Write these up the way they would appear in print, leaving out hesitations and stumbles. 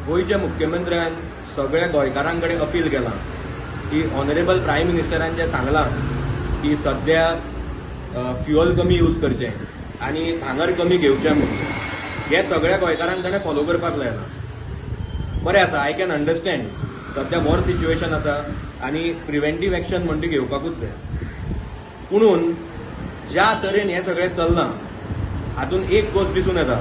गोयच्या मुख्यमंत्र्यान सगळ्या गोंयकारांकडे अपील केला की ऑनरेबल प्रायम मिनिस्टरान जे सांगलां की सध्या फ्युअल कमी यूज करचें आनी भांगर कमी घेवचें म्हणून हे सगळ्या गोंयकारांक ताणें फॉलो करपाक लायला. बरें आसा, आय कॅन अंडरस्टँड सध्या वॉर सिच्युएशन आसा आनी प्रिव्हेंटीव एक्शन म्हणटा ती घेवपाकूच जाय. पुणून ज्या तरेन हें सगळें चल्लां हातूंत एक गोश्ट दिसून येता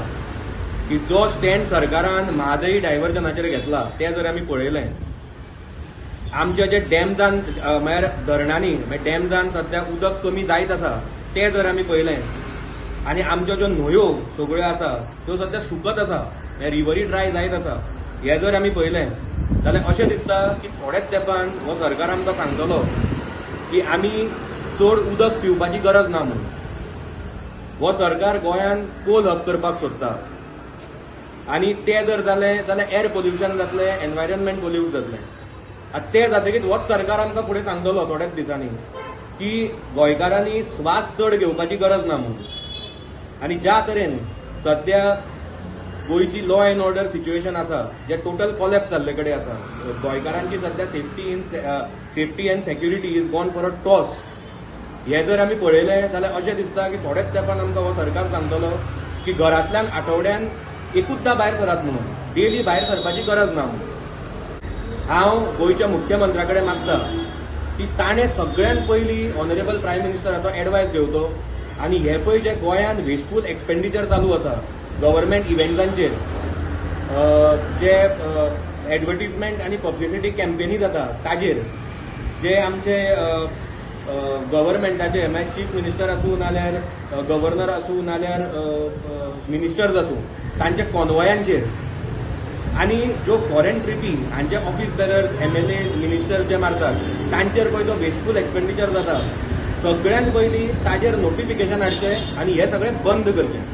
की जो स्टँड सरकारान म्हादई डायव्हर्जनाचेर घेतला तें जर आमी पळयलें, आमचे जे डॅम्जान म्हळ्यार धरणांनी डॅम्जान सध्या उदक कमी जायत आसा तें जर आमी पळयलें आनी आमच्यो ज्यो न्हंयो सगळ्यो आसा त्यो सध्या सुकत आसा, रिव्हरी ड्राय जायत आसा, हें जर आमी पळयलें जाल्यार अशें दिसता की थोड्याच तेंपान हो सरकार आमकां सांगतलो की आमी चड उदक पिवपाची गरज ना म्हणून. हो सरकार गोंयान कोल हब करपाक सोदता आनी तें जर जालें जाल्यार एअर पोल्युशन जातलें, एनवायरनमेंट पोल्यूट जातलें. आतां तें जातकीच होच सरकार आमकां फुडें सांगतलो थोड्याच दिसांनी की गोंयकारांनी स्वास चड घेवपाची गरज ना म्हणून. आनी ज्या तरेन सध्या गोंयची लॉ एंड ऑर्डर सिच्युएशन आसा जे टोटल कॉलेप्स जाल्ले कडेन आसा, गोंयकारांची सध्या safety end security is gone for a toss. हें जर आमी पळयलें जाल्यार अशें दिसता की थोड्याच तेंपान आमकां हो सरकार सांगतलो की घरांतल्यान आठवड्यान एकूचदां भायर सरात म्हणून, डेली भायर सरपाची गरज ना म्हणून. हांव गोंयच्या मुख्यमंत्र्या कडेन मागतां की ताणें सगळ्यात पयलीं ऑनरेबल प्रायम मिनिस्टराचो एडवायस घेवचो आनी हे पळय जे गोंयांत वेस्टफूल एक्सपेंडिचर चालू आसा गव्हर्मेंट इव्हेंट्सांचेर, जे एडवर्टिजमेंट आनी पब्लिसिटी कॅम्पेनी जाता ताजेर, जे आमचे गव्हर्मेंटाचे चीफ मिनिस्टर आसूं नाल्यार गव्हर्नर आसूं नाल्यार मिनिस्टर्स आसूं तांचे कॉन्वॉयांचेर, आनी ज्यो फॉरेन ट्रिपी हांचे ऑफिस बेरर्स MLA मिनिस्टर जे मारतात तांचेर पळय जो वेस्टफूल एक्सपेंडिचर जाता, सगळ्यांत पयलीं ताजेर नोटिफिकेशन हाडचें आनी हें सगळें बंद करचें.